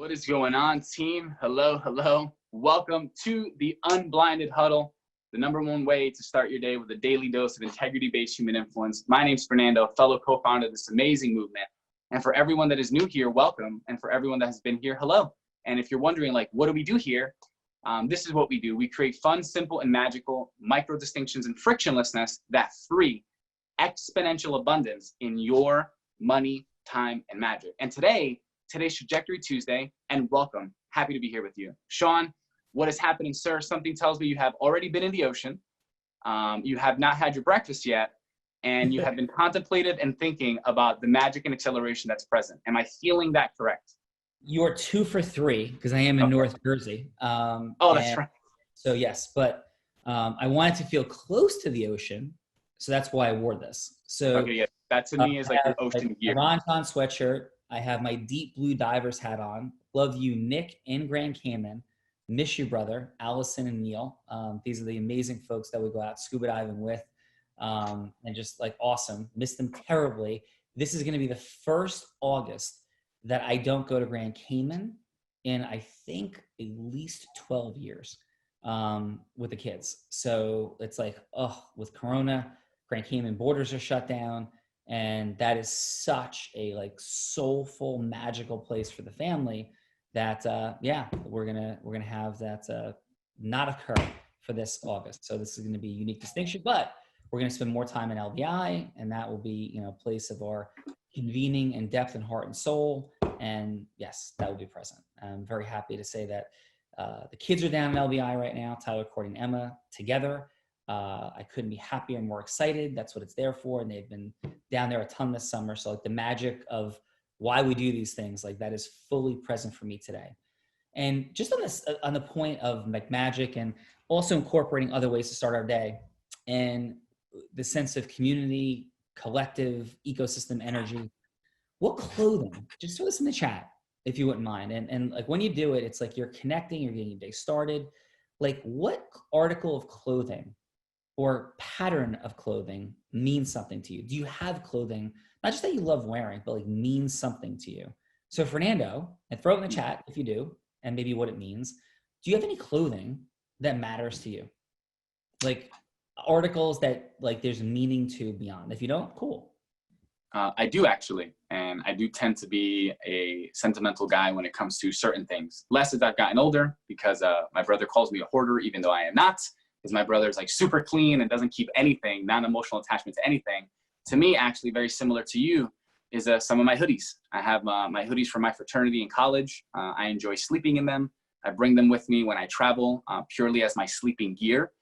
What is going on, team? Hello, hello. Welcome to the Unblinded Huddle, the #1 way to start your day with a daily dose of integrity-based human influence. My name's Fernando, fellow co-founder of this amazing movement. And for everyone that is new here, welcome. And for everyone that has been here, hello. And if you're wondering, like, what do we do here? This is what we do. We create fun, simple, and magical micro distinctions and frictionlessness that free exponential abundance in your money, time, and magic. And today's Trajectory Tuesday, and welcome. Happy to be here with you. Sean, what is happening, sir? Something tells me you have already been in the ocean. You have not had your breakfast yet, and you have been contemplative and thinking about the magic and acceleration that's present. Am I feeling that correct? You're 2 for 3 because I am in North Jersey. That's right. So yes, but I wanted to feel close to the ocean, so that's why I wore this. So okay, yeah, that to me is like your ocean gear. Ron sweatshirt. I have my deep blue diver's hat on. Love you, Nick in Grand Cayman. Miss you, brother, Allison and Neil. These are the amazing folks that we go out scuba diving with, and just like awesome. Miss them terribly. This is going to be the first August that I don't go to Grand Cayman in, I think, at least 12 years with the kids. So it's like, with Corona, Grand Cayman borders are shut down. And that is such a like soulful, magical place for the family that, we're going to have that not occur for this August. So this is going to be a unique distinction, but we're going to spend more time in LBI, and that will be, a place of our convening in depth and heart and soul. And yes, that will be present. I'm very happy to say that the kids are down in LBI right now, Tyler, Courtney, and Emma together. I couldn't be happier and more excited. That's what it's there for. And they've been down there a ton this summer. So like the magic of why we do these things, like that is fully present for me today. And just on the point of like magic and also incorporating other ways to start our day and the sense of community, collective, ecosystem energy. What clothing? Just throw this in the chat if you wouldn't mind. And like when you do it, it's like you're connecting, you're getting your day started. Like what article of clothing or pattern of clothing means something to you? Do you have clothing, not just that you love wearing, but like means something to you? So Fernando, and throw it in the chat if you do, and maybe what it means. Do you have any clothing that matters to you? Like articles that like there's meaning to beyond. If you don't, cool. I do actually, and I do tend to be a sentimental guy when it comes to certain things. Less as I've gotten older, because my brother calls me a hoarder, even though I am not, because my brother's like super clean and doesn't keep anything, non-emotional attachment to anything. To me, actually very similar to you, is some of my hoodies. I have my hoodies from my fraternity in college. I enjoy sleeping in them. I bring them with me when I travel, purely as my sleeping gear.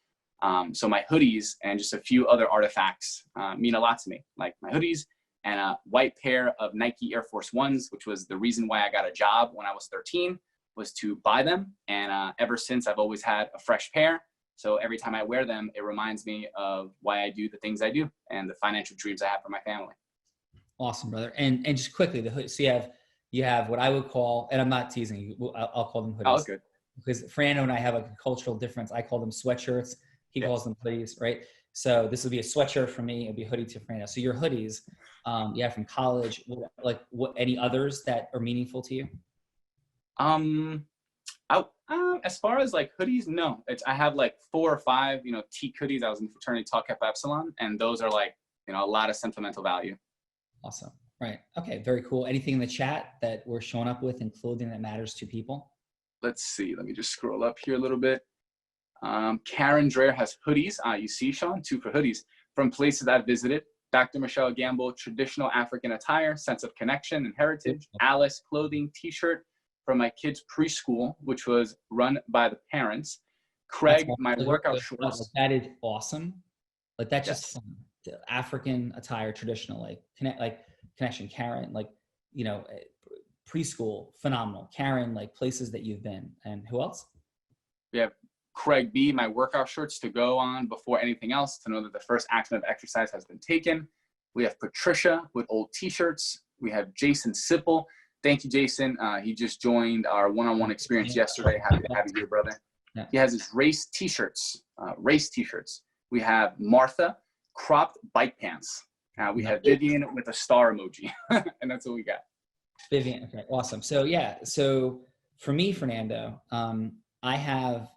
So my hoodies and just a few other artifacts mean a lot to me, like my hoodies and a white pair of Nike Air Force Ones, which was the reason why I got a job when I was 13, was to buy them. And ever since, I've always had a fresh pair. So every time I wear them, it reminds me of why I do the things I do and the financial dreams I have for my family. Awesome, brother. And just quickly, the hood. So you have what I would call, and I'm not teasing you, I'll call them hoodies. Oh, good. Because Fernando and I have a cultural difference. I call them sweatshirts. He calls them hoodies, right? So this will be a sweatshirt for me. It'll be a hoodie to Fernando. So your hoodies, from college, what any others that are meaningful to you? As far as like hoodies, no. I have like 4 or 5, teak hoodies. I was in fraternity Tau Kappa Epsilon, and those are like, a lot of sentimental value. Awesome. Right. Okay. Very cool. Anything in the chat that we're showing up with in clothing that matters to people? Let's see. Let me just scroll up here a little bit. Karen Dreher has hoodies. You see, Sean, 2 for hoodies from places I've visited. Dr. Michelle Gamble, traditional African attire, sense of connection and heritage. Alice, clothing, T-shirt from my kids' preschool, which was run by the parents. Craig, my workout shorts. That is awesome. Like that's just fun. African attire, traditional, connection. Karen, preschool, phenomenal. Karen, like places that you've been. And who else? We have Craig B, my workout shirts to go on before anything else, to know that the first action of exercise has been taken. We have Patricia with old T-shirts. We have Jason Sipple. Thank you, Jason. He just joined our one-on-one experience yesterday. Happy to have you here, brother. Yeah. He has his race T-shirts. We have Martha, cropped bike pants. We have Vivian with a star emoji, and that's what we got. Vivian, okay, awesome. So for me, Fernando, I have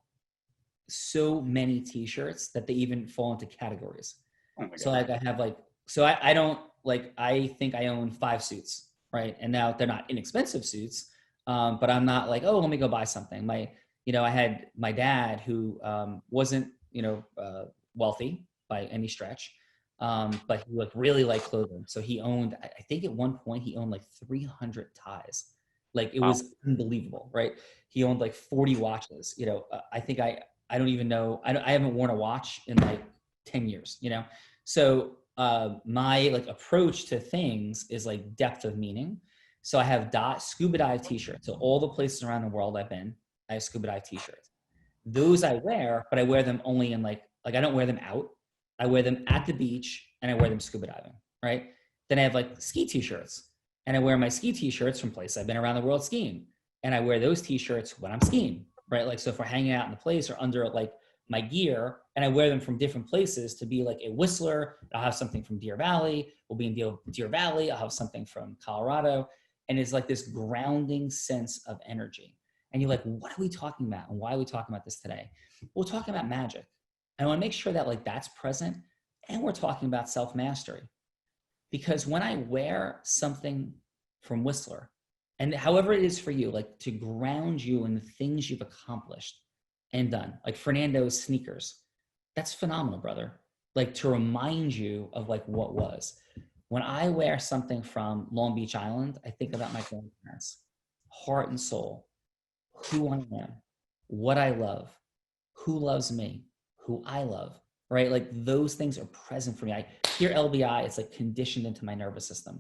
so many T-shirts that they even fall into categories. Oh my So God. like I have like, so I don't like, I think I own 5 suits, right? And now they're not inexpensive suits, but I'm not like, oh, let me go buy something. I had my dad who wasn't, wealthy by any stretch, but he like really liked clothing. So he owned, I think at one point he owned like 300 ties. Like it Wow. was unbelievable, right? He owned like 40 watches. I think I don't even know. I haven't worn a watch in like 10 years, So my like approach to things is like depth of meaning. So I have scuba dive t-shirts. So all the places around the world I've been, I have scuba dive t-shirts. Those I wear, but I wear them only in like I don't wear them out. I wear them at the beach and I wear them scuba diving, right? Then I have like ski t-shirts and I wear my ski t-shirts from places I've been around the world skiing. And I wear those t-shirts when I'm skiing, right? Like, so if we're hanging out in the place or under like my gear, and I wear them from different places to be like a whistler. I'll have something from Deer Valley. We'll be in Deer Valley. I'll have something from Colorado. And it's like this grounding sense of energy. And you're like, what are we talking about? And why are we talking about this today? We're talking about magic. I want to make sure that like that's present. And we're talking about self-mastery. Because when I wear something from Whistler, and however it is for you, like to ground you in the things you've accomplished and done, like Fernando's sneakers, that's phenomenal, brother. Like to remind you of like what was. When I wear something from Long Beach Island, I think about my grandparents, heart and soul, who I am, what I love, who loves me, who I love, right? Like those things are present for me. I hear LBI, it's like conditioned into my nervous system,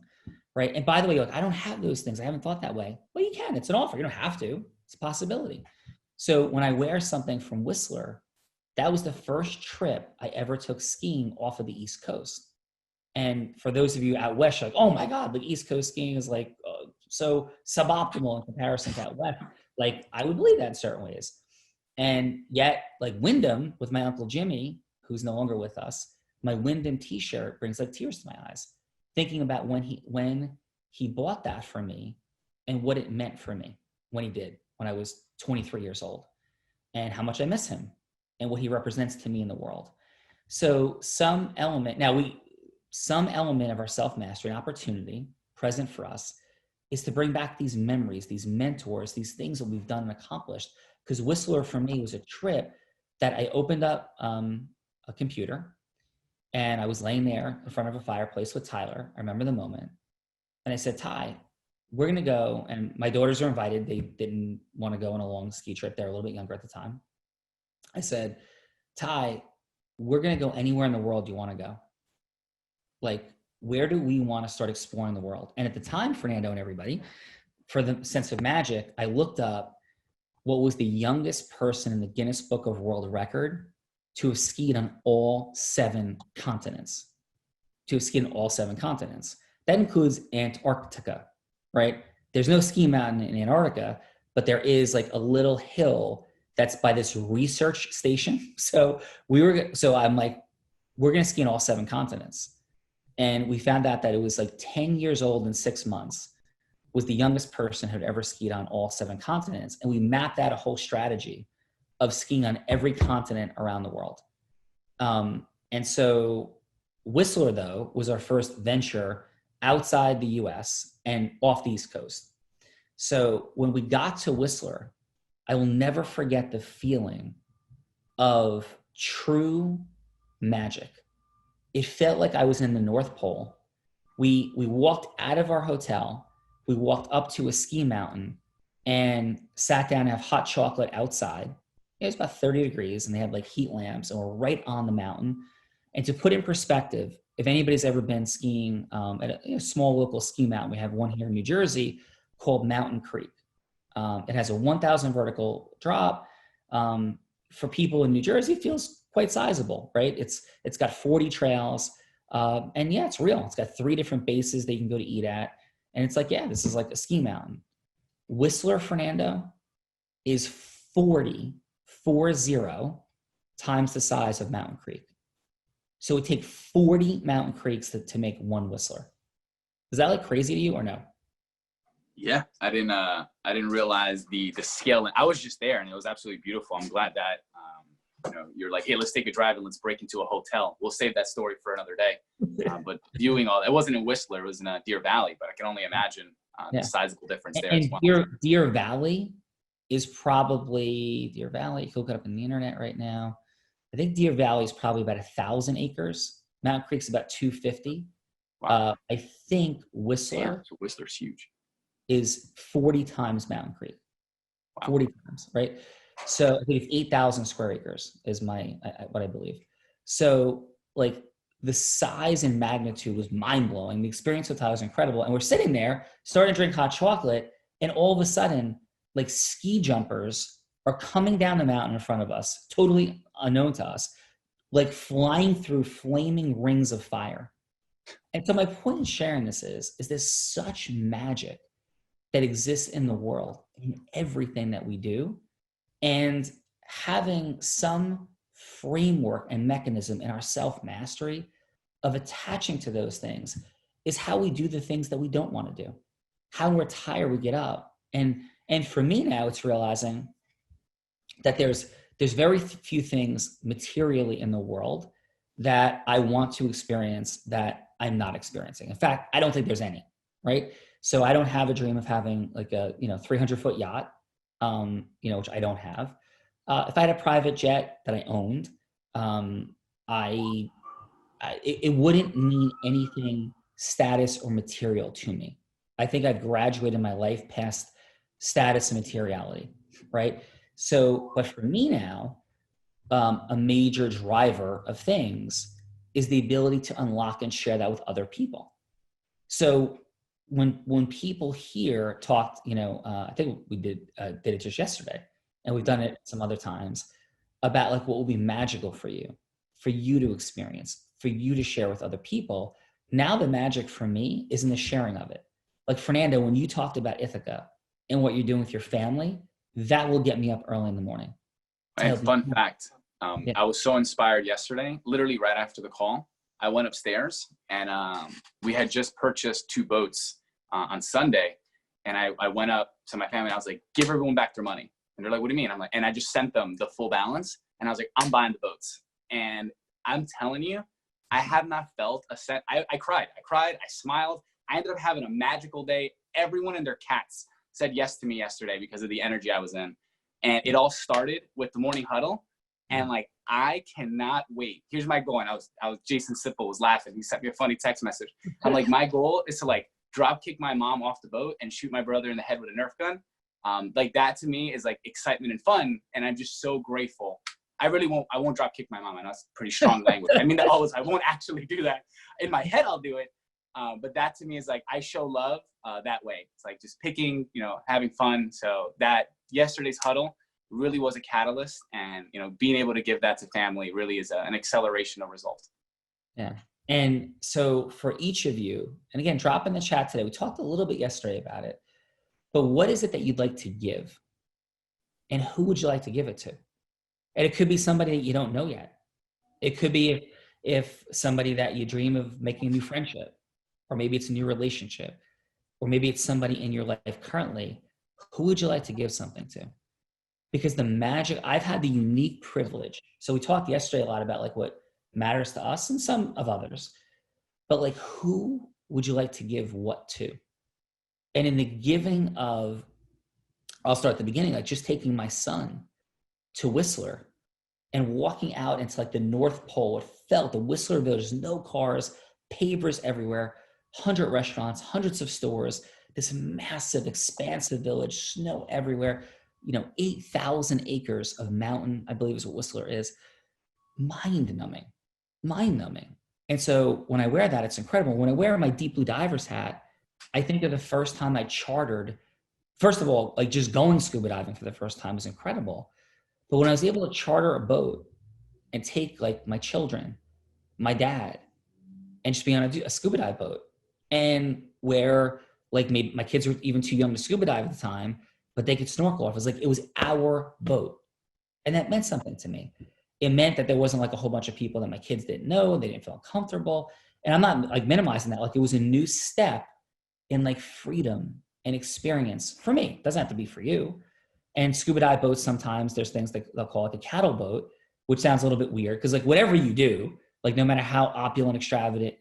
right? And by the way, like I don't have those things. I haven't thought that way. Well, you can. It's an offer. You don't have to. It's a possibility. So when I wear something from Whistler, that was the first trip I ever took skiing off of the East Coast. And for those of you out west, you're like, oh my God, like East Coast skiing is like so suboptimal in comparison to out west. Like I would believe that in certain ways. And yet, like Wyndham with my Uncle Jimmy, who's no longer with us, my Wyndham t-shirt brings like tears to my eyes, thinking about when he bought that for me and what it meant for me when I was 23 years old, and how much I miss him and what he represents to me in the world. So some element of our self-mastery and opportunity present for us is to bring back these memories, these mentors, these things that we've done and accomplished. Because Whistler for me was a trip that I opened up a computer and I was laying there in front of a fireplace with Tyler. I remember the moment. And I said, Ty, we're going to go. And my daughters are invited. They didn't want to go on a long ski trip. They were a little bit younger at the time. I said, Ty, we're going to go anywhere in the world you want to go. Like, where do we want to start exploring the world? And at the time, Fernando and everybody, for the sense of magic, I looked up what was the youngest person in the Guinness Book of World Record to have skied on all 7 continents. That includes Antarctica, right? There's no ski mountain in Antarctica, but there is like a little hill that's by this research station. So I'm like, we're going to ski on all 7 continents. And we found out that it was like 10 years old in 6 months was the youngest person who had ever skied on all 7 continents. And we mapped out a whole strategy of skiing on every continent around the world. And so Whistler, though, was our first venture outside the US and off the East Coast. So when we got to Whistler, I will never forget the feeling of true magic. It felt like I was in the North Pole. We walked out of our hotel. We walked up to a ski mountain and sat down to have hot chocolate outside. It was about 30 degrees and they had like heat lamps and we're right on the mountain. And to put in perspective, if anybody's ever been skiing at a small local ski mountain, we have one here in New Jersey called Mountain Creek. It has a 1,000 vertical drop. For people in New Jersey, it feels quite sizable, right? It's got 40 trails. And yeah, it's real. It's got 3 different bases that you can go to eat at. And it's like, yeah, this is like a ski mountain. Whistler, Fernando, is 40 times the size of Mountain Creek. So it would take 40 mountain creeks to make one Whistler. Is that like crazy to you or no? Yeah, I didn't realize the scale. I was just there, and it was absolutely beautiful. I'm glad that you're like, hey, let's take a drive and let's break into a hotel. We'll save that story for another day. But viewing all that, it wasn't in Whistler, it was in Deer Valley, but I can only imagine the Yeah. sizable difference there as And well. Deer Valley is probably Deer Valley. You can look it up on the internet right now. I think Deer Valley is probably about 1,000 acres. Mountain Creek's about 250. Wow. I think Whistler Damn, so Whistler's huge. is 40 times Mountain Creek. Wow. 40 times, right? So I think it's 8,000 square acres is what I believe. So like the size and magnitude was mind blowing. The experience with Tyler was incredible. And we're sitting there starting to drink hot chocolate. And all of a sudden, like ski jumpers are coming down the mountain in front of us, totally unknown to us, like flying through flaming rings of fire. And so my point in sharing this is there's such magic that exists in the world, in everything that we do. And having some framework and mechanism in our self-mastery of attaching to those things is how we do the things that we don't want to do. How we're tired, we get up. And for me now, it's realizing that there's very few things materially in the world that I want to experience that I'm not experiencing. In fact, I don't think there's any, right? So I don't have a dream of having like a 300-foot yacht, which I don't have. If I had a private jet that I owned, it wouldn't mean anything status or material to me. I think I've graduated my life past status and materiality, right? So, but for me now, a major driver of things is the ability to unlock and share that with other people. So when people here talked, I think we did it just yesterday, and we've done it some other times, about like what will be magical for you to experience, for you to share with other people. Now the magic for me is in the sharing of it. Like Fernando, when you talked about Ithaca and what you're doing with your family, that will get me up early in the morning. And fun fact, Yeah. I was so inspired yesterday, literally right after the call. I went upstairs and we had just purchased 2 boats on Sunday. And I went up to my family and I was like, give everyone back their money. And they're like, what do you mean? I'm like, and I just sent them the full balance. And I was like, I'm buying the boats. And I'm telling you, I have not felt a cent. I cried, I smiled. I ended up having a magical day. Everyone and their cats said yes to me yesterday because of the energy I was in. And it all started with the morning huddle. And like, I cannot wait. Here's my goal. And I was Jason Sipple was laughing. He sent me a funny text message. I'm like, my goal is to like drop kick my mom off the boat and shoot my brother in the head with a Nerf gun. Like that to me is like excitement and fun. And I'm just so grateful. I won't drop kick my mom. I know that's pretty strong language. I mean, I won't actually do that. In my head, I'll do it. But that to me is like, I show love that way. It's like just picking, having fun. So that yesterday's huddle really was a catalyst, and being able to give that to family really is an acceleration of results. Yeah. And so for each of you, and again, drop in the chat today, we talked a little bit yesterday about it, but what is it that you'd like to give? And who would you like to give it to? And it could be somebody that you don't know yet. It could be if somebody that you dream of making a new friendship, or maybe it's a new relationship, or maybe it's somebody in your life currently. Who would you like to give something to? Because the magic, I've had the unique privilege. So we talked yesterday a lot about like what matters to us and some of others, but like who would you like to give what to? And in the giving of, I'll start at the beginning, like just taking my son to Whistler and walking out into like the North Pole. It felt the Whistler Village, there's no cars, pavers everywhere, 100 restaurants, hundreds of stores, this massive, expansive village, snow everywhere, 8,000 acres of mountain, I believe is what Whistler is. Mind-numbing. And so when I wear that, it's incredible. When I wear my deep blue diver's hat, I think of the first time I chartered, first of all, like just going scuba diving for the first time was incredible. But when I was able to charter a boat and take like my children, my dad, and just be on a scuba dive boat, and where like maybe my kids were even too young to scuba dive at the time, but they could snorkel. It was our boat. And that meant something to me. It meant that there wasn't like a whole bunch of people that my kids didn't know. They didn't feel comfortable. And I'm not like minimizing that. Like it was a new step in like freedom and experience, for me, it doesn't have to be for you. And scuba dive boats, sometimes there's things that they'll call like a cattle boat, which sounds a little bit weird because like whatever you do, like no matter how opulent, extravagant,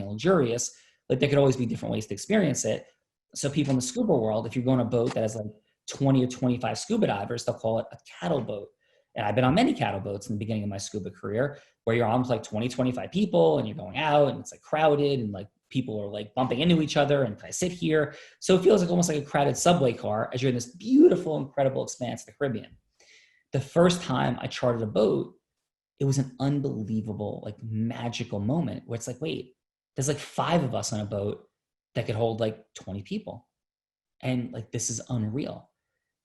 luxurious, like there could always be different ways to experience it. So people in the scuba world, if you go on a boat that has like 20 or 25 scuba divers, they'll call it a cattle boat. And I've been on many cattle boats in the beginning of my scuba career where you're on with like 20, 25 people and you're going out and it's like crowded and like people are like bumping into each other and can I sit here? So it feels like almost like a crowded subway car as you're in this beautiful, incredible expanse of the Caribbean. The first time I chartered a boat, it was an unbelievable, like magical moment where it's like, wait, there's like 5 of us on a boat that could hold like 20 people. And like, this is unreal.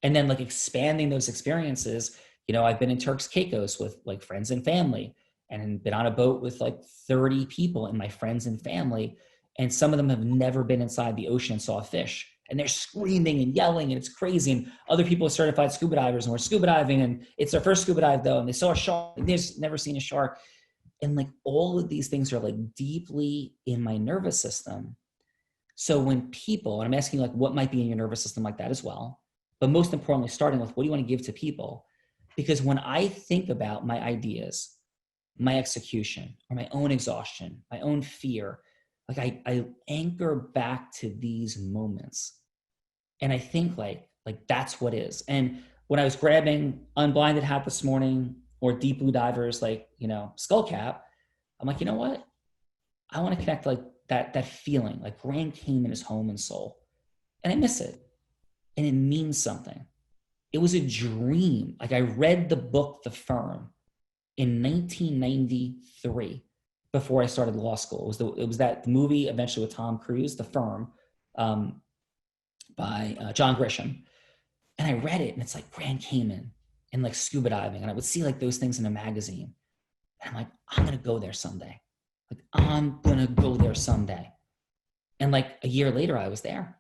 And then like expanding those experiences, you know, I've been in Turks Caicos with like friends and family and been on a boat with like 30 people and my friends and family. And some of them have never been inside the ocean and saw a fish. And they're screaming and yelling and it's crazy. And other people are certified scuba divers and we're scuba diving and it's their first scuba dive though. And they saw a shark and they've never seen a shark. And like all of these things are like deeply in my nervous system. So when people, and I'm asking like what might be in your nervous system like that as well, but most importantly, starting with what do you want to give to people? Because when I think about my ideas, my execution, or my own exhaustion, my own fear, like I anchor back to these moments. And I think like that's what is. And when I was grabbing Unblinded hat this morning or Deep Blue Divers, like, you know, skull cap, I'm like, you know what? I want to connect like that feeling, like Grand Cayman is home and soul. And I miss it. And it means something. It was a dream. Like I read the book, The Firm, in 1993 before I started law school. It was that movie eventually with Tom Cruise, The Firm, by John Grisham. And I read it and it's like Grand Cayman and like scuba diving. And I would see like those things in a magazine. And I'm like, I'm going to go there someday. Like I'm going to go there someday. And like a year later, I was there.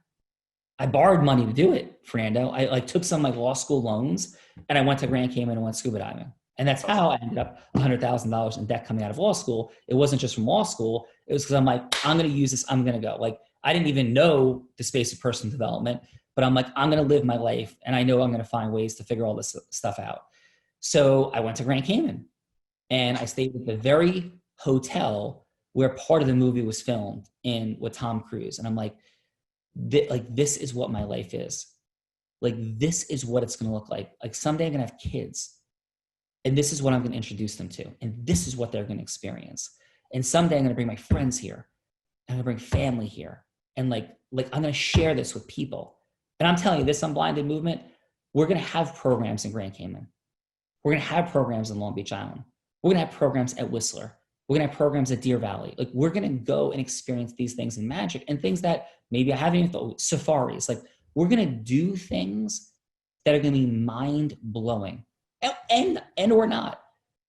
I borrowed money to do it, Fernando. I like took some of my law school loans and I went to Grand Cayman and went scuba diving. And that's how I ended up $100,000 in debt coming out of law school. It wasn't just from law school. It was because I'm like, I'm going to use this. I'm going to go. Like, I didn't even know the space of personal development, but I'm like, I'm going to live my life. And I know I'm going to find ways to figure all this stuff out. So I went to Grand Cayman and I stayed at the very hotel where part of the movie was filmed in with Tom Cruise. And I'm like, this is what my life is. Like, this is what it's going to look like. Like someday I'm going to have kids and this is what I'm going to introduce them to. And this is what they're going to experience. And someday I'm going to bring my friends here. I'm going to bring family here. And like I'm going to share this with people. And I'm telling you, this Unblinded movement, we're going to have programs in Grand Cayman. We're going to have programs in Long Beach Island. We're going to have programs at Whistler. We're going to have programs at Deer Valley. Like we're going to go and experience these things in magic and things that maybe I haven't even thought, safaris. Like we're going to do things that are going to be mind blowing and or not.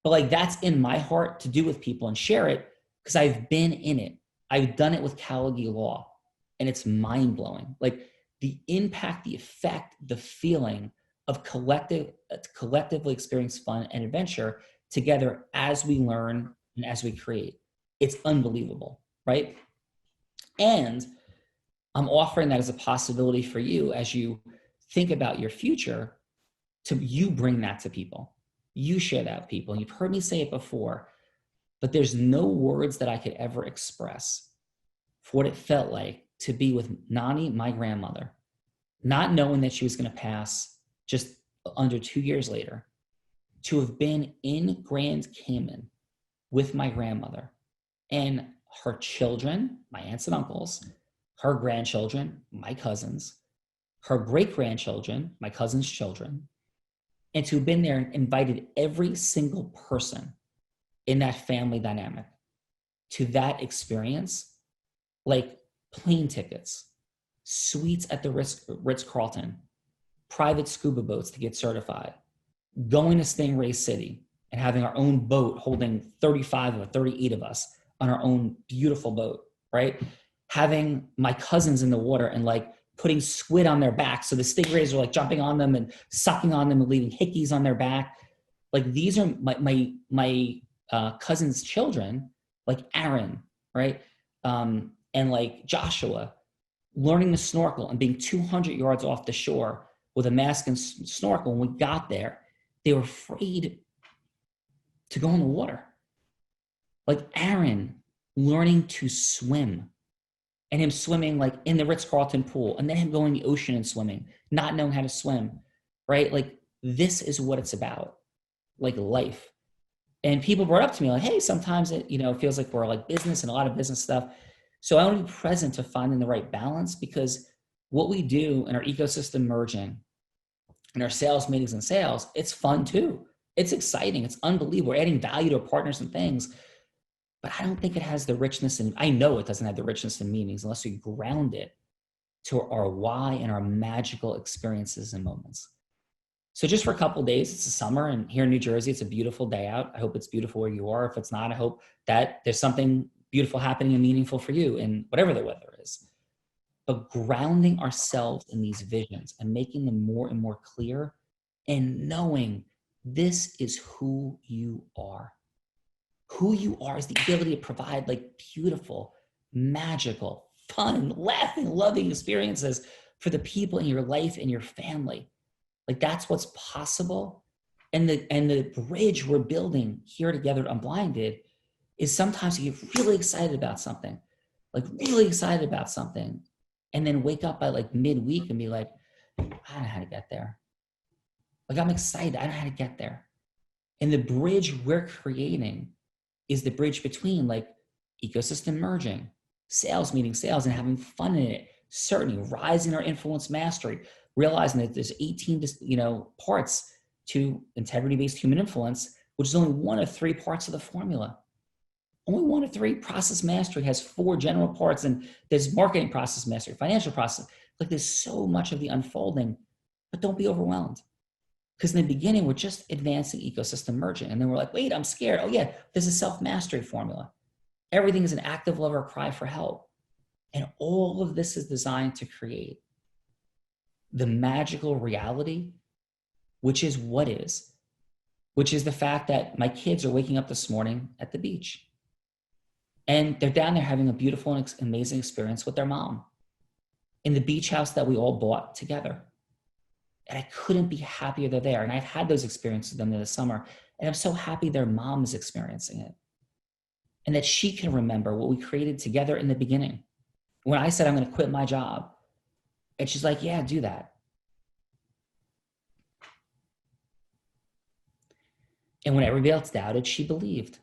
But like that's in my heart to do with people and share it because I've been in it. I've done it with Caligari Law and it's mind blowing. Like the impact, the effect, the feeling of collectively experience fun and adventure together as we learn and as we create. It's unbelievable, right? And I'm offering that as a possibility for you as you think about your future to you bring that to people. You share that with people. And you've heard me say it before, but there's no words that I could ever express for what it felt like to be with Nani, my grandmother, not knowing that she was going to pass just under 2 years later, to have been in Grand Cayman with my grandmother and her children, my aunts and uncles, her grandchildren, my cousins, her great-grandchildren, my cousins' children, and to have been there and invited every single person in that family dynamic to that experience, like plane tickets, suites at the Ritz-Carlton, private scuba boats to get certified, going to Stingray City and having our own boat holding 35 or 38 of us on our own beautiful boat, right? Having my cousins in the water and like putting squid on their back. So the stingrays are like jumping on them and sucking on them and leaving hickeys on their back. Like these are my cousins' children, like Aaron, right? And like Joshua, learning to snorkel and being 200 yards off the shore with a mask and snorkel. When we got there, they were afraid to go in the water. Like Aaron learning to swim and him swimming like in the Ritz-Carlton pool, and then him going in the ocean and swimming, not knowing how to swim, right? Like this is what it's about, like life. And people brought up to me like, hey, sometimes it, it feels like we're like business and a lot of business stuff. So I want to be present to finding the right balance, because what we do in our ecosystem merging and our sales meetings and sales, it's fun too. It's exciting. It's unbelievable. We're adding value to our partners and things, but I don't think it has the richness, and I know it doesn't have the richness and meanings unless we ground it to our why and our magical experiences and moments. So just for a couple of days, it's the summer, and here in New Jersey, it's a beautiful day out. I hope it's beautiful where you are. If it's not, I hope that there's something beautiful happening and meaningful for you in whatever the weather is. But grounding ourselves in these visions and making them more and more clear, and knowing this is who you are. Who you are is the ability to provide like beautiful, magical, fun, laughing, loving experiences for the people in your life and your family. Like that's what's possible. And the bridge we're building here together at Unblinded is sometimes you get really excited about something, and then wake up by like midweek and be like, I don't know how to get there. Like I'm excited, I don't know how to get there. And the bridge we're creating is the bridge between like ecosystem merging, sales meeting sales and having fun in it, certainly rising our influence mastery, realizing that there's 18 parts to integrity-based human influence, which is only one of 3 parts of the formula. Only one of 3. Process mastery has 4 general parts, and there's marketing process mastery, financial process. Like there's so much of the unfolding, but don't be overwhelmed. Because in the beginning, we're just advancing ecosystem merging. And then we're like, wait, I'm scared. Oh yeah, there's a self-mastery formula. Everything is an active love or cry for help. And all of this is designed to create the magical reality, which is which is the fact that my kids are waking up this morning at the beach. And they're down there having a beautiful and amazing experience with their mom in the beach house that we all bought together. And I couldn't be happier they're there. And I've had those experiences with them in the summer. And I'm so happy their mom is experiencing it. And that she can remember what we created together in the beginning. When I said, I'm going to quit my job. And she's like, yeah, do that. And when everybody else doubted, she believed.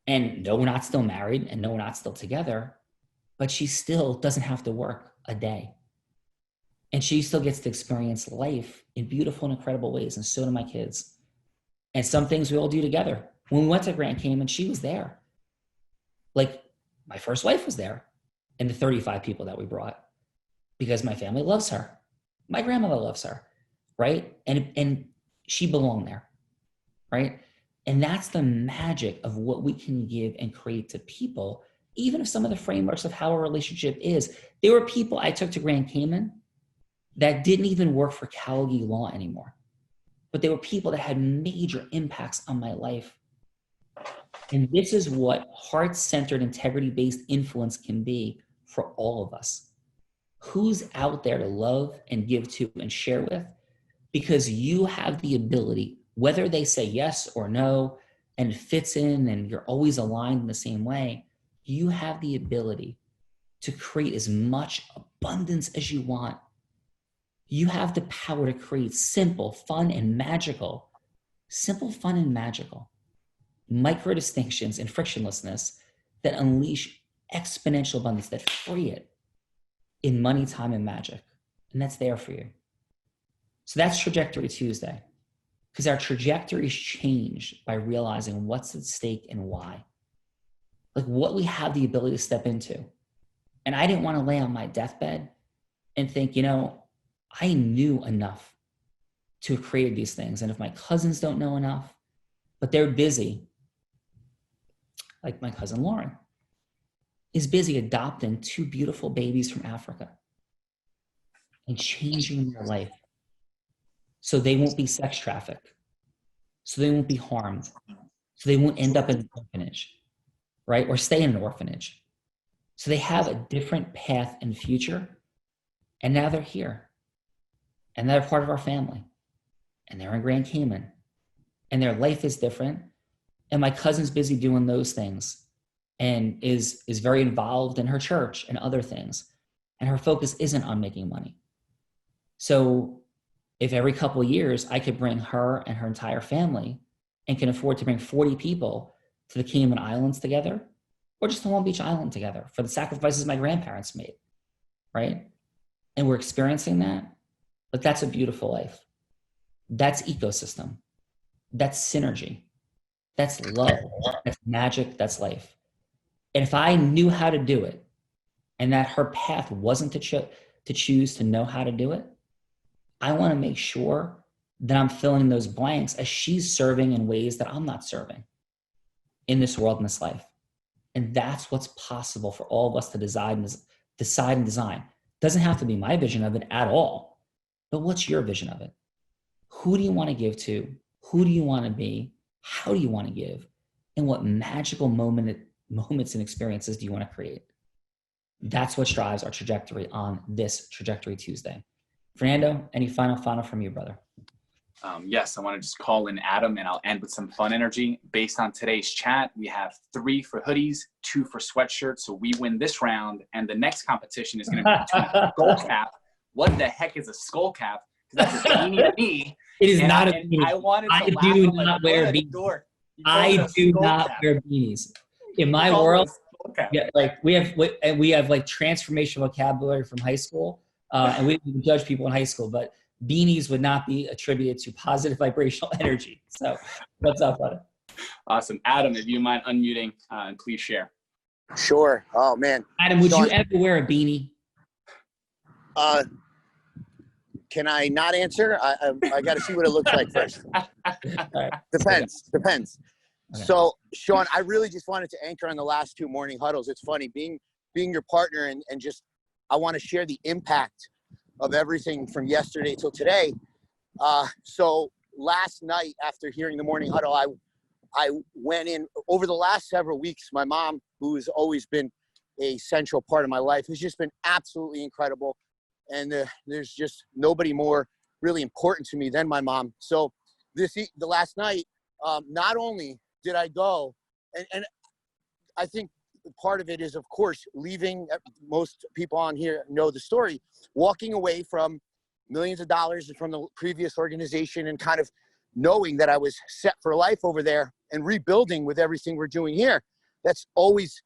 And no, we're not still married, and no, we're not still together, but she still doesn't have to work a day. And she still gets to experience life in beautiful and incredible ways. And so do my kids. And some things we all do together. When we went to Grand Cayman, she was there. Like my first wife was there, and the 35 people that we brought, because my family loves her. My grandmother loves her, right? And she belonged there, right? And that's the magic of what we can give and create to people, even if some of the frameworks of how a relationship is. There were people I took to Grand Cayman that didn't even work for Calgary law anymore. But they were people that had major impacts on my life. And this is what heart-centered, integrity-based influence can be for all of us. Who's out there to love and give to and share with? Because you have the ability, whether they say yes or no, and it fits in and you're always aligned in the same way, you have the ability to create as much abundance as you want. You have the power to create simple, fun, and magical, micro distinctions and frictionlessness that unleash exponential abundance, that free it in money, time, and magic. And that's there for you. So that's Trajectory Tuesday, because our trajectories change by realizing what's at stake and why. Like what we have the ability to step into. And I didn't want to lay on my deathbed and think, I knew enough to have created these things. And if my cousins don't know enough, but they're busy, like my cousin Lauren is busy adopting 2 beautiful babies from Africa and changing their life so they won't be sex trafficked, so they won't be harmed, so they won't end up in an orphanage, right? Or stay in an orphanage. So they have a different path and future. And now they're here. And they're part of our family. And they're in Grand Cayman. And their life is different. And my cousin's busy doing those things and is very involved in her church and other things. And her focus isn't on making money. So if every couple of years I could bring her and her entire family and can afford to bring 40 people to the Cayman Islands together, or just to Long Beach Island together for the sacrifices my grandparents made, right? And we're experiencing that, but that's a beautiful life. That's ecosystem. That's synergy. That's love. That's magic. That's life. And if I knew how to do it, and that her path wasn't to choose to know how to do it, I want to make sure that I'm filling those blanks as she's serving in ways that I'm not serving in this world, in this life. And that's what's possible for all of us to decide and design. Doesn't have to be my vision of it at all, but what's your vision of it? Who do you want to give to? Who do you want to be? How do you want to give? And what magical moments and experiences do you want to create? That's what drives our trajectory on this Trajectory Tuesday. Fernando, any final from you, brother? Yes, I want to just call in Adam, and I'll end with some fun energy. Based on today's chat, we have 3 for hoodies, 2 for sweatshirts. So we win this round, and the next competition is going to be between a skull cap. What the heck is a skull cap? Because that's a beanie to me. It is not a beanie. I wanted to I laugh. do I'm not like, wear what a beanies. dork. I do not wear beanies. In my world, yeah, like we have like transformational vocabulary from high school, and we didn't judge people in high school, but beanies would not be attributed to positive vibrational energy. So what's up, brother? Awesome. Adam, if you mind unmuting, and please share. Sure. Oh, man. Adam, would you ever wear a beanie? Can I not answer? I got to see what it looks like first. Right. Depends. Okay. So, Sean, I really just wanted to anchor on the last 2 morning huddles. It's funny being your partner and just I want to share the impact of everything from yesterday till today. So last night after hearing the morning huddle, I went in over the last several weeks. My mom, who has always been a central part of my life, has just been absolutely incredible. And there's just nobody more really important to me than my mom. So the last night, not only did I go, and I think part of it is, of course, leaving. Most people on here know the story, walking away from millions of dollars from the previous organization and kind of knowing that I was set for life over there and rebuilding with everything we're doing here. That's always,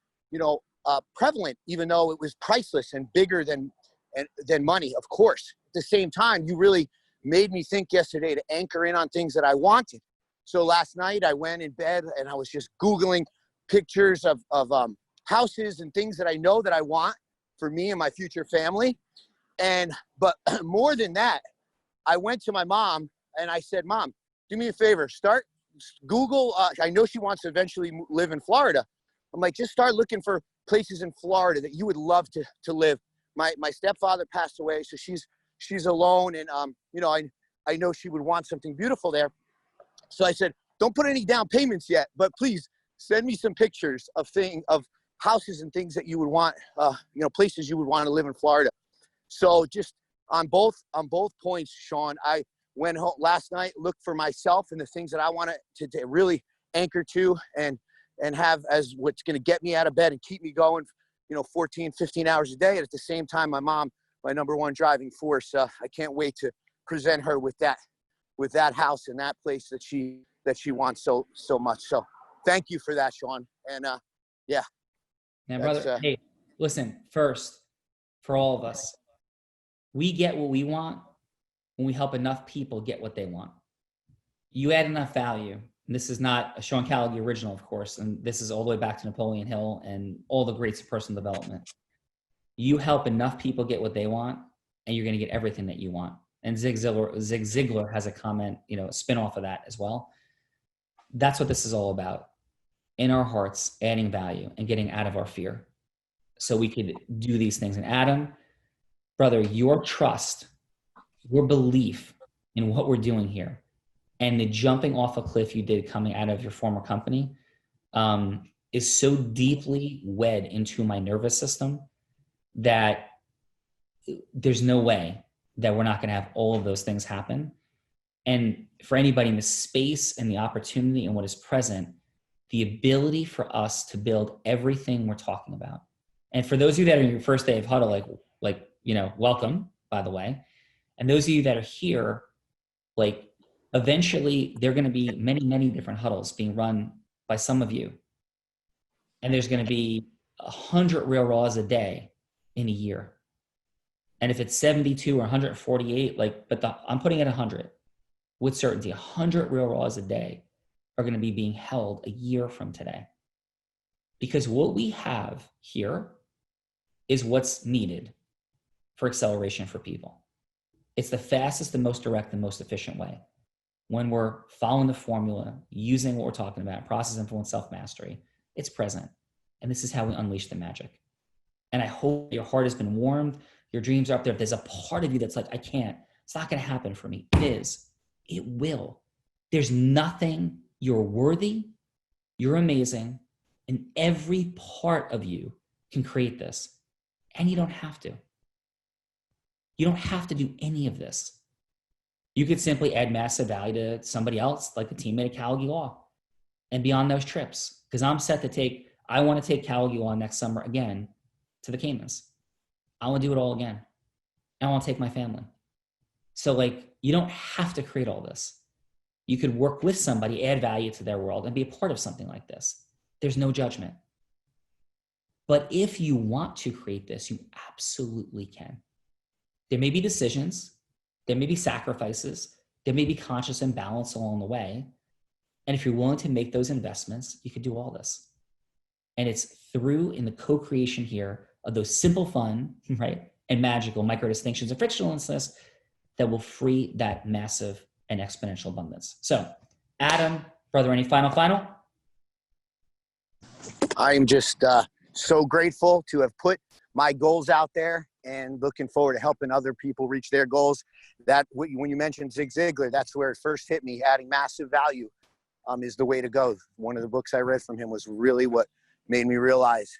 prevalent, even though it was priceless and bigger than money, of course. At the same time, you really made me think yesterday to anchor in on things that I wanted. So last night I went in bed and I was just Googling pictures of houses and things that I know that I want for me and my future family. But more than that, I went to my mom and I said, Mom, do me a favor, start Google. I know she wants to eventually live in Florida. I'm like, just start looking for places in Florida that you would love to live. My stepfather passed away, so she's alone, and I know she would want something beautiful there. So I said, don't put any down payments yet, but please send me some pictures of houses and things that you would want, places you would want to live in Florida. So just on both points, Sean, I went home last night, looked for myself and the things that I wanted to really anchor to and have as what's going to get me out of bed and keep me going, 14, 15 hours a day. And at the same time, my mom, my number one driving force, I can't wait to present her with that house and that place that she wants so much. So thank you for that, Sean. And yeah. Now, brother, hey, listen, first, for all of us, we get what we want when we help enough people get what they want. You add enough value. And this is not a Sean Callaghan original, of course, and this is all the way back to Napoleon Hill and all the greats of personal development. You help enough people get what they want, and you're going to get everything that you want. And Zig Ziglar has a comment, a spin off of that as well. That's what this is all about. In our hearts, adding value and getting out of our fear so we could do these things. And Adam, brother, your trust, your belief in what we're doing here, and the jumping off a cliff you did coming out of your former company, is so deeply wed into my nervous system that there's no way that we're not going to have all of those things happen. And for anybody in the space and the opportunity and what is present, the ability for us to build everything we're talking about. And for those of you that are in your first day of Huddle, welcome, by the way. And those of you that are here, eventually there are going to be many, many different huddles being run by some of you. And there's going to be 100 real raws a day in a year. And if it's 72 or 148, I'm putting it 100 with certainty. 100 real raws a day are going to be being held a year from today. Because what we have here is what's needed for acceleration for people. It's the fastest, the most direct, and most efficient way. When we're following the formula, using what we're talking about, process, influence, self-mastery, it's present. And this is how we unleash the magic. And I hope your heart has been warmed. Your dreams are up there. If there's a part of you that's like, I can't, it's not going to happen for me. It is. It will. There's nothing. You're worthy. You're amazing. And every part of you can create this. And you don't have to. You don't have to do any of this. You could simply add massive value to somebody else, like a teammate at Cal Law, and be on those trips. Because I want to take Cal Law next summer again to the Caymans. I want to do it all again. I want to take my family. So you don't have to create all this. You could work with somebody, add value to their world, and be a part of something like this. There's no judgment. But if you want to create this, you absolutely can. There may be decisions, there may be sacrifices, there may be conscious imbalance along the way. And if you're willing to make those investments, you could do all this. And it's through in the co-creation here of those simple, fun, right, and magical micro distinctions and frictionlessness that will free that massive and exponential abundance. So, Adam, brother, any final? I'm just so grateful to have put my goals out there and looking forward to helping other people reach their goals. That when you mentioned Zig Ziglar, that's where it first hit me. Adding massive value is the way to go. One of the books I read from him was really what made me realize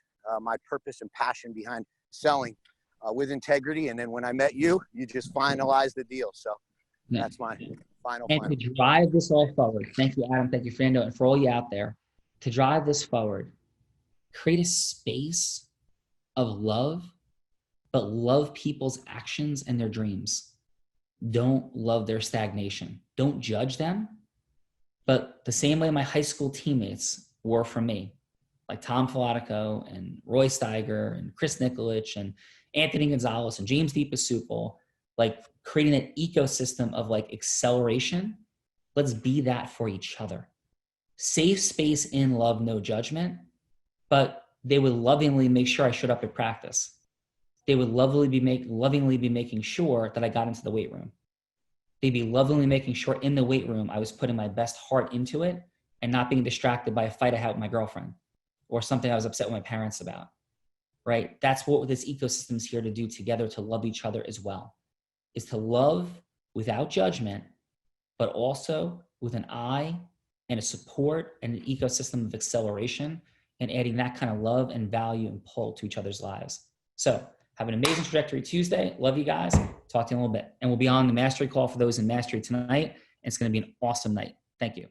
my purpose and passion behind selling with integrity. And then when I met you, you just finalized the deal. So that's my final. To drive this all forward, thank you, Adam. Thank you, Fernando, and for all you out there. To drive this forward, create a space of love, but love people's actions and their dreams. Don't love their stagnation. Don't judge them. But the same way my high school teammates were for me, like Tom Filatico and Roy Steiger and Chris Nikolic and Anthony Gonzalez and James DePasupal, creating an ecosystem of acceleration. Let's be that for each other. Safe space in love, no judgment, but they would lovingly make sure I showed up at practice. They would lovingly be making sure that I got into the weight room. They'd be lovingly making sure in the weight room I was putting my best heart into it and not being distracted by a fight I had with my girlfriend or something I was upset with my parents about, right? That's what this ecosystem is here to do together, to love each other as well, is to love without judgment, but also with an eye and a support and an ecosystem of acceleration and adding that kind of love and value and pull to each other's lives. So have an amazing Trajectory Tuesday. Love you guys. Talk to you in a little bit. And we'll be on the mastery call for those in mastery tonight. It's going to be an awesome night. Thank you.